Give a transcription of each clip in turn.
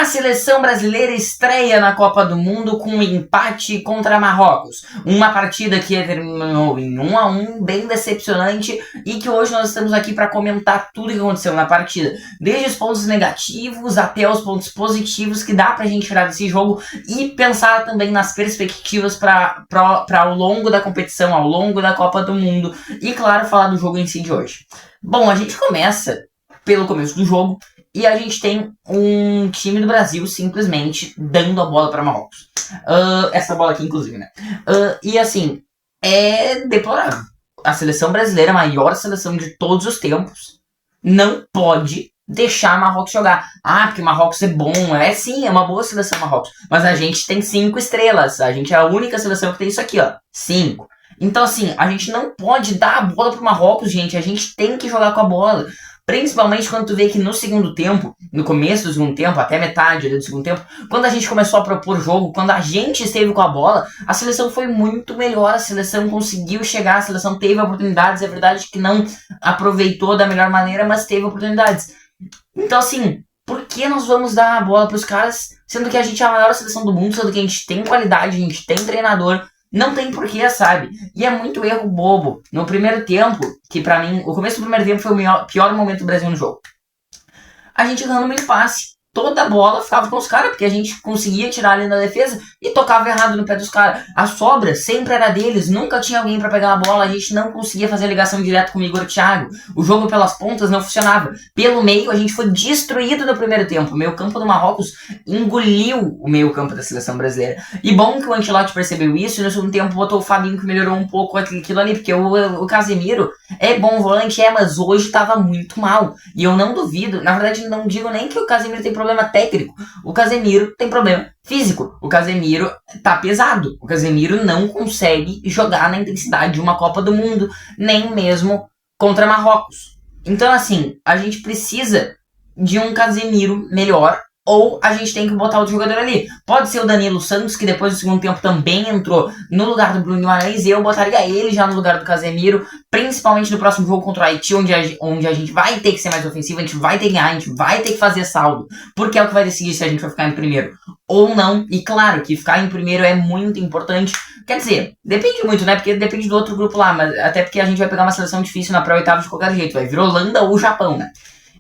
A seleção brasileira estreia na Copa do Mundo com um empate contra Marrocos. Uma partida que terminou em 1-1, bem decepcionante, e que hoje nós estamos aqui para comentar tudo o que aconteceu na partida. Desde os pontos negativos até os pontos positivos que dá pra gente tirar desse jogo e pensar também nas perspectivas para ao longo da competição, ao longo da Copa do Mundo. E claro, falar do jogo em si de hoje. Bom, a gente começa pelo começo do jogo. E a gente tem um time do Brasil simplesmente dando a bola para Marrocos. Essa bola aqui, inclusive, né? E assim, é deplorável. A seleção brasileira, a maior seleção de todos os tempos, não pode deixar Marrocos jogar. Ah, porque Marrocos é bom. Sim, é uma boa seleção Marrocos. Mas a gente tem 5 estrelas. A gente é a única seleção que tem isso aqui, ó. 5. Então assim, a gente não pode dar a bola pro Marrocos, gente. A gente tem que jogar com a bola. Principalmente quando tu vê que no segundo tempo, no começo do segundo tempo, até metade do segundo tempo, quando a gente começou a propor jogo, quando a gente esteve com a bola, a seleção foi muito melhor, a seleção conseguiu chegar, a seleção teve oportunidades, é verdade que não aproveitou da melhor maneira, mas teve oportunidades. Então assim, por que nós vamos dar a bola pros caras, sendo que a gente é a maior seleção do mundo, sendo que a gente tem qualidade, a gente tem treinador? Não tem porquê, sabe? E é muito erro bobo. No primeiro tempo, que pra mim, o começo do primeiro tempo foi o pior momento do Brasil no jogo. A gente ganhando meio passe. Toda a bola ficava com os caras, porque a gente conseguia tirar ali na defesa e tocava errado no pé dos caras. A sobra sempre era deles, nunca tinha alguém pra pegar a bola, a gente não conseguia fazer ligação direto com o Igor Thiago. O jogo pelas pontas não funcionava. Pelo meio, a gente foi destruído no primeiro tempo. O meio campo do Marrocos engoliu o meio campo da seleção brasileira. E bom que o Ancelotti percebeu isso e no segundo tempo botou o Fabinho, que melhorou um pouco aquilo ali, porque o Casemiro é bom volante, mas hoje tava muito mal. E eu não duvido, na verdade não digo nem que o Casemiro tem problema técnico, o Casemiro tem problema físico, o Casemiro tá pesado, o Casemiro não consegue jogar na intensidade de uma Copa do Mundo, nem mesmo contra Marrocos. Então assim, a gente precisa de um Casemiro melhor, ou a gente tem que botar outro jogador ali. Pode ser o Danilo Santos, que depois do segundo tempo também entrou no lugar do Bruno Guimarães, e eu botaria ele já no lugar do Casemiro, principalmente no próximo jogo contra o Haiti, onde a gente vai ter que ser mais ofensivo, a gente vai ter que ganhar, a gente vai ter que fazer saldo, porque é o que vai decidir se a gente vai ficar em primeiro ou não. E claro que ficar em primeiro é muito importante. Quer dizer, depende muito, né? Porque depende do outro grupo lá, mas até porque a gente vai pegar uma seleção difícil na pré-oitava de qualquer jeito, vai vir Holanda ou Japão, né?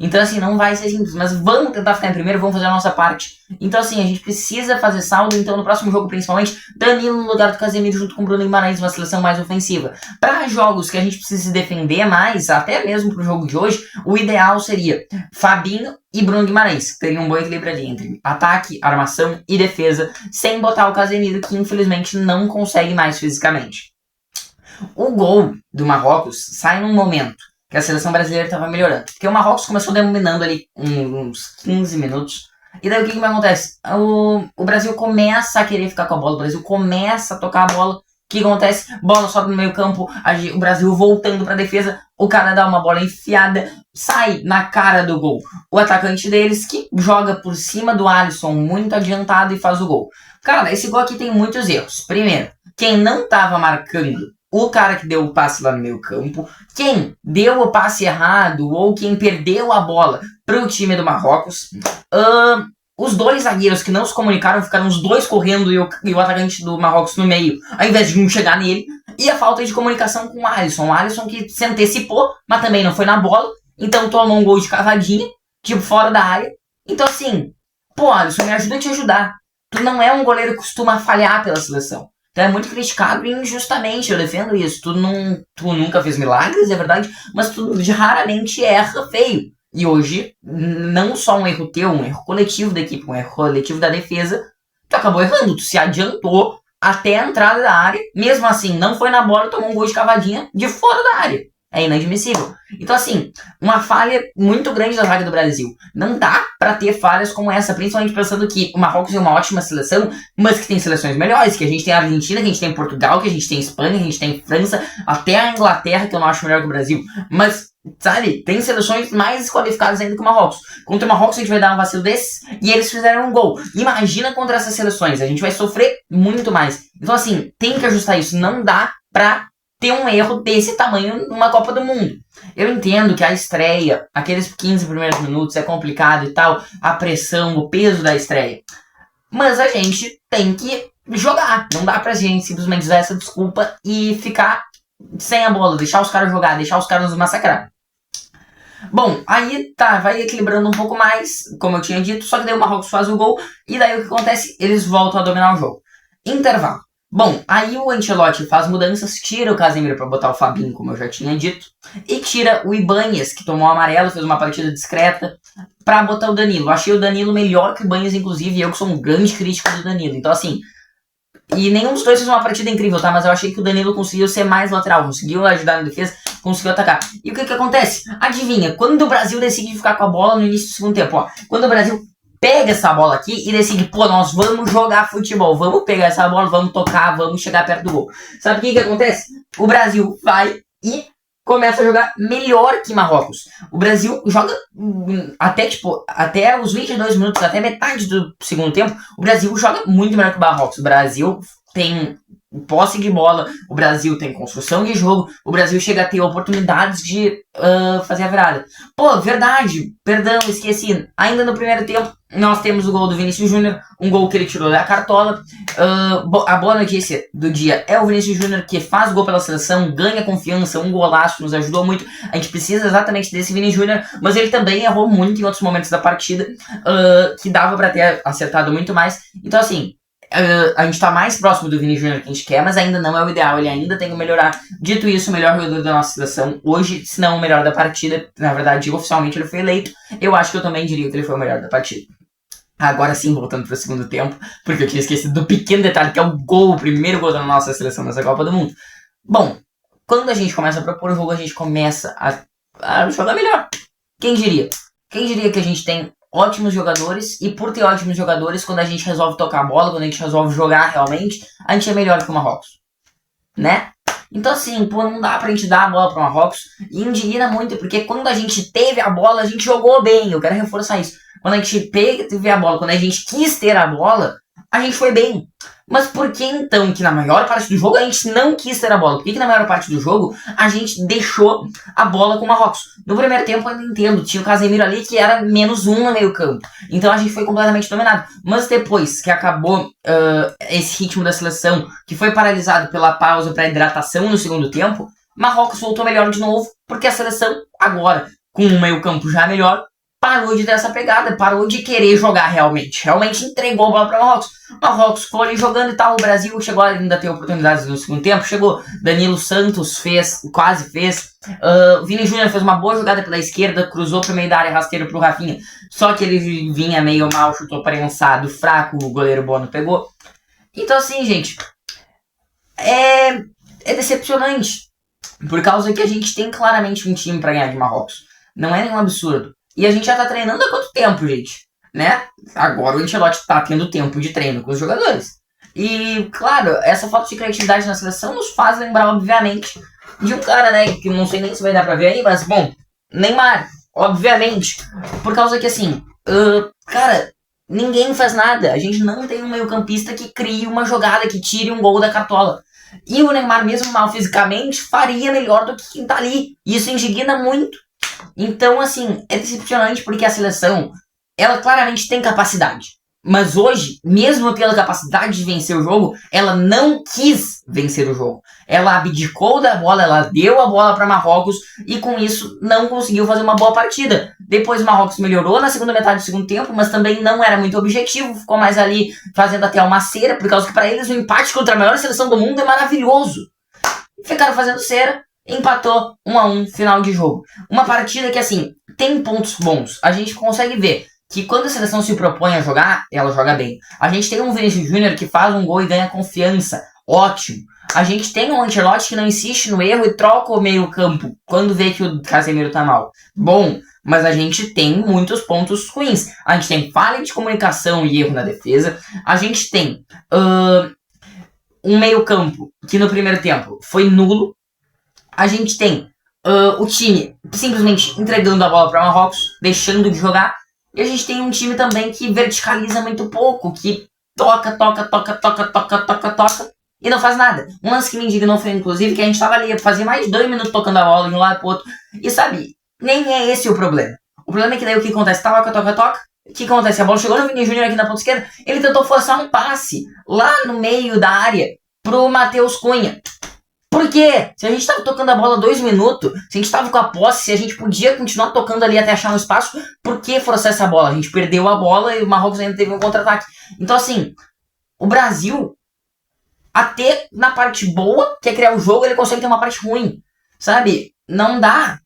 Então assim, não vai ser simples, mas vamos tentar ficar em primeiro, vamos fazer a nossa parte. Então assim, a gente precisa fazer saldo, então no próximo jogo principalmente, Danilo no lugar do Casemiro junto com o Bruno Guimarães, uma seleção mais ofensiva. Para jogos que a gente precisa se defender mais, até mesmo pro jogo de hoje, o ideal seria Fabinho e Bruno Guimarães, que teriam um bom equilíbrio ali entre ataque, armação e defesa, sem botar o Casemiro, que infelizmente não consegue mais fisicamente. O gol do Marrocos sai num momento que a seleção brasileira estava melhorando. Porque o Marrocos começou dominando ali uns 15 minutos. E daí o que acontece? O Brasil começa a querer ficar com a bola. O Brasil começa a tocar a bola. O que acontece? Bola sobe no meio campo. O Brasil voltando para a defesa. O cara dá uma bola enfiada. Sai na cara do gol. O atacante deles que joga por cima do Alisson muito adiantado e faz o gol. Cara, esse gol aqui tem muitos erros. Primeiro, quem não estava marcando o cara que deu o passe lá no meio campo, quem deu o passe errado ou quem perdeu a bola para o time do Marrocos, os dois zagueiros que não se comunicaram, ficaram os dois correndo e o atacante do Marrocos no meio, ao invés de um chegar nele, e a falta de comunicação com o Alisson que se antecipou, mas também não foi na bola, então tomou um gol de cavadinha, tipo fora da área. Então assim, pô Alisson, me ajuda a te ajudar. Tu não é um goleiro que costuma falhar pela seleção. Então é muito criticado injustamente, eu defendo isso. Tu nunca fez milagres, é verdade, mas tu raramente erra feio. E hoje, não só um erro teu, um erro coletivo da equipe, um erro coletivo da defesa, tu acabou errando, tu se adiantou até a entrada da área, mesmo assim, não foi na bola e tomou um gol de cavadinha de fora da área. É inadmissível. Então assim, uma falha muito grande da zaga do Brasil. Não dá pra ter falhas como essa, principalmente pensando que o Marrocos é uma ótima seleção, mas que tem seleções melhores, que a gente tem a Argentina, que a gente tem Portugal, que a gente tem Espanha, que a gente tem França, até a Inglaterra, que eu não acho melhor que o Brasil. Mas, sabe, tem seleções mais desqualificadas ainda que o Marrocos. Contra o Marrocos a gente vai dar um vacilo desses e eles fizeram um gol. Imagina contra essas seleções, a gente vai sofrer muito mais. Então assim, tem que ajustar isso, não dá pra ter um erro desse tamanho numa Copa do Mundo. Eu entendo que a estreia, aqueles 15 primeiros minutos é complicado e tal, a pressão, o peso da estreia. Mas a gente tem que jogar. Não dá pra gente simplesmente usar essa desculpa e ficar sem a bola, deixar os caras jogar, deixar os caras nos massacrar. Bom, aí tá, vai equilibrando um pouco mais, como eu tinha dito, só que daí o Marrocos faz o gol, e daí o que acontece? Eles voltam a dominar o jogo. Intervalo. Bom, aí o Ancelotti faz mudanças, tira o Casemiro pra botar o Fabinho, como eu já tinha dito, e tira o Ibanez, que tomou o amarelo, fez uma partida discreta, pra botar o Danilo. Achei o Danilo melhor que o Ibanez, inclusive, e eu que sou um grande crítico do Danilo. Então, assim, e nenhum dos dois fez uma partida incrível, tá? Mas eu achei que o Danilo conseguiu ser mais lateral, conseguiu ajudar na defesa, conseguiu atacar. E o que que acontece? Adivinha, quando o Brasil decide ficar com a bola no início do segundo tempo, ó, quando o Brasil pega essa bola aqui e decide, pô, nós vamos jogar futebol, vamos pegar essa bola, vamos tocar, vamos chegar perto do gol. Sabe o que que acontece? O Brasil vai e começa a jogar melhor que Marrocos. O Brasil joga até os 22 minutos, até metade do segundo tempo, o Brasil joga muito melhor que o Marrocos. O Brasil tem posse de bola, o Brasil tem construção de jogo, o Brasil chega a ter oportunidades de fazer a virada. Pô, verdade, perdão, esqueci. Ainda no primeiro tempo, nós temos o gol do Vinícius Júnior, um gol que ele tirou da cartola. A boa notícia do dia é o Vinícius Júnior, que faz gol pela seleção, ganha confiança, um golaço, nos ajudou muito. A gente precisa exatamente desse Vinícius Júnior, mas ele também errou muito em outros momentos da partida, que dava pra ter acertado muito mais. Então, assim, a gente tá mais próximo do Vini Júnior que a gente quer, mas ainda não é o ideal, ele ainda tem que melhorar. Dito isso, o melhor jogador da nossa seleção hoje, se não o melhor da partida, na verdade, oficialmente ele foi eleito, eu acho que eu também diria que ele foi o melhor da partida. Agora sim, voltando pro segundo tempo, porque eu tinha esquecido do pequeno detalhe que é o gol, o primeiro gol da nossa seleção nessa Copa do Mundo. Bom, quando a gente começa a propor o jogo, a gente começa a jogar melhor. Quem diria? Quem diria que a gente tem ótimos jogadores, e por ter ótimos jogadores, quando a gente resolve tocar a bola, quando a gente resolve jogar realmente, a gente é melhor que o Marrocos, né? Então assim, pô, não dá pra gente dar a bola pro Marrocos, e indigna muito, porque quando a gente teve a bola, a gente jogou bem, eu quero reforçar isso. Quando a gente teve a bola, quando a gente quis ter a bola, a gente foi bem. Mas por que então que na maior parte do jogo a gente não quis ter a bola? Por que na maior parte do jogo a gente deixou a bola com o Marrocos? No primeiro tempo eu ainda entendo, tinha o Casemiro ali que era -1 no meio campo. Então a gente foi completamente dominado. Mas depois que acabou esse ritmo da seleção, que foi paralisado pela pausa para hidratação no segundo tempo, Marrocos voltou melhor de novo, porque a seleção agora, com o meio campo já melhor, parou de ter essa pegada, parou de querer jogar realmente. Realmente entregou a bola para Marrocos. Marrocos ficou ali jogando e tal. O Brasil chegou ainda a ter oportunidades no segundo tempo. Chegou, Danilo Santos quase fez. O Vini Júnior fez uma boa jogada pela esquerda, cruzou pro meio da área, rasteiro pro Rafinha. Só que ele vinha meio mal, chutou prensado, fraco, o goleiro Bono pegou. Então assim, gente, é decepcionante. Por causa que a gente tem claramente um time para ganhar de Marrocos. Não é nenhum absurdo. E a gente já tá treinando há quanto tempo, gente? Né? Agora o Ancelotti tá tendo tempo de treino com os jogadores. E, claro, essa falta de criatividade na seleção nos faz lembrar, obviamente, de um cara, né, que não sei nem se vai dar pra ver aí, mas, bom, Neymar, obviamente. Por causa que, assim, cara, ninguém faz nada. A gente não tem um meio-campista que crie uma jogada, que tire um gol da cartola. E o Neymar, mesmo mal fisicamente, faria melhor do que quem tá ali. Isso indigna muito. Então, assim, é decepcionante porque a seleção, ela claramente tem capacidade. Mas hoje, mesmo tendo capacidade de vencer o jogo, ela não quis vencer o jogo. Ela abdicou da bola, ela deu a bola para Marrocos e com isso não conseguiu fazer uma boa partida. Depois o Marrocos melhorou na segunda metade do segundo tempo, mas também não era muito objetivo. Ficou mais ali fazendo até uma cera, por causa que para eles o empate contra a maior seleção do mundo é maravilhoso. Ficaram fazendo cera. Empatou 1-1, final de jogo. Uma partida que, assim, tem pontos bons. A gente consegue ver que quando a seleção se propõe a jogar, ela joga bem. A gente tem um Vinícius Júnior que faz um gol e ganha confiança. Ótimo. A gente tem um Ancelotti que não insiste no erro e troca o meio campo quando vê que o Casemiro tá mal. Bom, mas a gente tem muitos pontos ruins. A gente tem falha de comunicação e erro na defesa. A gente tem um meio campo que no primeiro tempo foi nulo. A gente tem o time simplesmente entregando a bola para Marrocos, deixando de jogar. E a gente tem um time também que verticaliza muito pouco, que toca e não faz nada. Um lance que me indignou foi, inclusive, que a gente tava ali, fazia mais de 2 minutos tocando a bola de um lado pro outro. E sabe, nem é esse o problema. O problema é que daí o que acontece? Toca. O que acontece? A bola chegou no Vini Júnior aqui na ponta esquerda, ele tentou forçar um passe lá no meio da área pro Matheus Cunha. Por quê? Se a gente tava tocando a bola 2 minutos, se a gente tava com a posse, se a gente podia continuar tocando ali até achar um espaço, por que forçar essa bola? A gente perdeu a bola e o Marrocos ainda teve um contra-ataque. Então assim, o Brasil, até na parte boa, que é criar o jogo, ele consegue ter uma parte ruim. Sabe? Não dá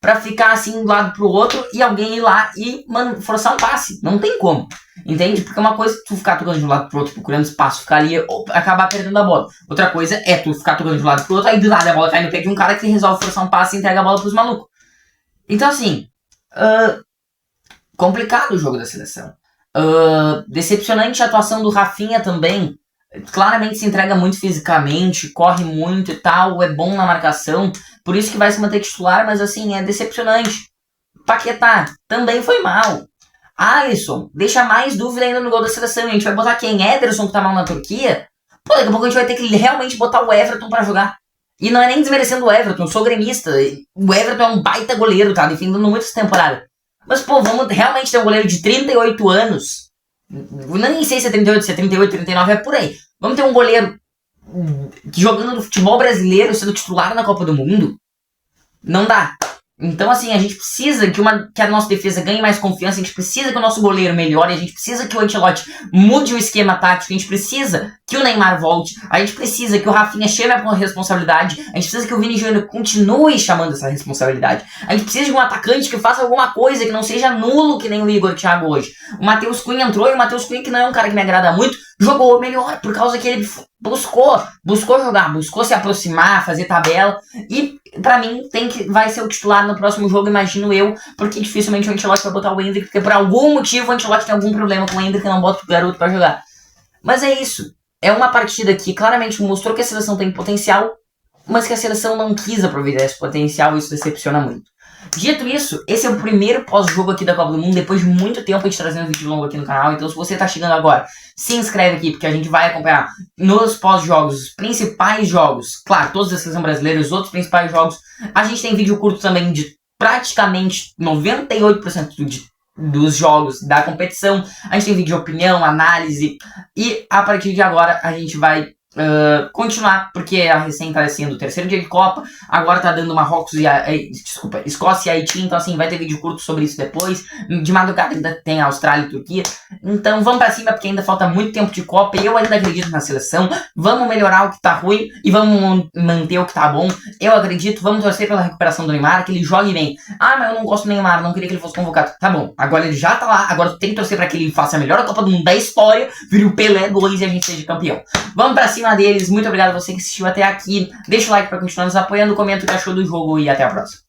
pra ficar assim de um lado pro outro e alguém ir lá e, mano, forçar um passe. Não tem como. Entende? Porque uma coisa é tu ficar tocando de um lado pro outro, procurando espaço, ficar ali ou acabar perdendo a bola. Outra coisa é tu ficar tocando de um lado pro outro, aí do nada a bola cai no pé de um cara que resolve forçar um passe e entrega a bola pros malucos. Então assim, complicado o jogo da seleção. Decepcionante a atuação do Rafinha também. Claramente se entrega muito fisicamente, corre muito e tal, é bom na marcação, por isso que vai se manter titular, mas assim, é decepcionante. Paquetá também foi mal. Alisson deixa mais dúvida ainda no gol da seleção. A gente vai botar quem? Ederson, que tá mal na Turquia? Pô, daqui a pouco a gente vai ter que realmente botar o Everton pra jogar. E não é nem desmerecendo o Everton, eu sou gremista. O Everton é um baita goleiro, tá defendendo muitas temporadas. Mas, pô, vamos realmente ter um goleiro de 38 anos. Nem sei se é 38, se é 38, 39, é por aí. Vamos ter um goleiro jogando no futebol brasileiro, sendo titular na Copa do Mundo? Não dá. Então, assim, a gente precisa que a nossa defesa ganhe mais confiança, a gente precisa que o nosso goleiro melhore, a gente precisa que o Ancelotti mude o esquema tático, a gente precisa que o Neymar volte, a gente precisa que o Rafinha chame a responsabilidade, a gente precisa que o Vini Júnior continue chamando essa responsabilidade, a gente precisa de um atacante que faça alguma coisa, que não seja nulo que nem o Igor Thiago hoje. O Matheus Cunha entrou e o Matheus Cunha, que não é um cara que me agrada muito, jogou melhor, por causa que ele buscou jogar, buscou se aproximar, fazer tabela, e pra mim vai ser o titular no próximo jogo, imagino eu, porque dificilmente o Ancelotti vai botar o Endrick, porque por algum motivo o Ancelotti tem algum problema com o Endrick e não bota o garoto pra jogar. Mas é isso, é uma partida que claramente mostrou que a seleção tem potencial, mas que a seleção não quis aproveitar esse potencial, e isso decepciona muito. Dito isso, esse é o primeiro pós-jogo aqui da Copa do Mundo, depois de muito tempo a gente trazendo vídeo longo aqui no canal, então se você tá chegando agora, se inscreve aqui, porque a gente vai acompanhar nos pós-jogos, os principais jogos, claro, todos da seleção brasileira, os outros principais jogos, a gente tem vídeo curto também de praticamente 98% dos jogos da competição, a gente tem vídeo de opinião, análise, e a partir de agora a gente vai continuar, porque a recém tá sendo o terceiro dia de Copa, agora tá dando Marrocos Escócia e Haiti, então assim, vai ter vídeo curto sobre isso depois, de madrugada ainda tem Austrália e Turquia, então vamos pra cima porque ainda falta muito tempo de Copa, e eu ainda acredito na seleção, vamos melhorar o que tá ruim e vamos manter o que tá bom, eu acredito, vamos torcer pela recuperação do Neymar, que ele jogue bem. Ah, mas eu não gosto do Neymar, não queria que ele fosse convocado. Tá bom, agora ele já tá lá, agora tu tem que torcer pra que ele faça a melhor Copa do Mundo da história, vire o Pelé 2 e a gente seja campeão. Vamos pra cima deles, muito obrigado a você que assistiu até aqui, deixa o like pra continuar nos apoiando, comenta o que achou do jogo e até a próxima.